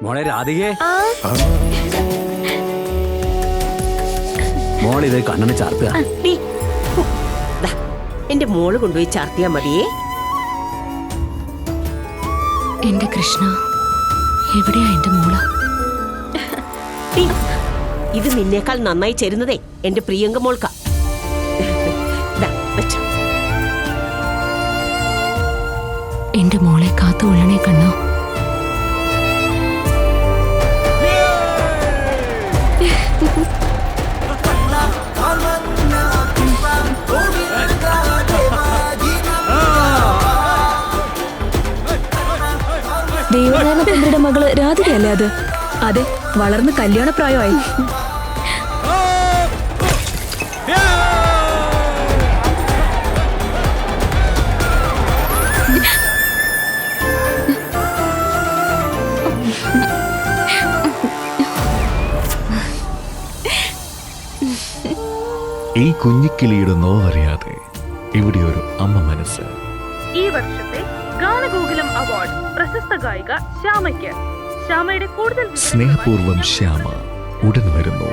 മോളെ രാധികേ, മോളിത് കണ്ണന് ചാർത്തുക. എന്റെ മോള് കൊണ്ടുപോയി ചാർത്തിയാ മതിയേ. എന്റെ കൃഷ്ണ, എവിടെയാ എന്റെ മോള്? ഇത് നിന്നേക്കാൾ നന്നായി ചേരുന്നതേ എന്റെ പ്രിയങ്ക മോൾക്ക. എന്റെ മോളെ കാത്തുകൊള്ളണേ കണ്ണോ. ദേവനാരായണ തന്ത്രിയുടെ മകള് രാധികയല്ലേ അത്? അതെ, വളർന്ന് കല്യാണപ്രായമായി. ഈ കുഞ്ഞിക്കിളിയുടെ നോവറിയാതെ ഇവിടെ ഒരു അമ്മ മനസ്സ്. ഈ വർഷത്തെ ഗാനഗോകുലം അവാർഡ് പ്രശസ്ത ഗായിക ശ്യാമയ്ക്ക്. ശ്യാമയുടെ കൂടുതൽ സ്നേഹപൂർവ്വം ശ്യാമ ഉടൻ വരുന്നു.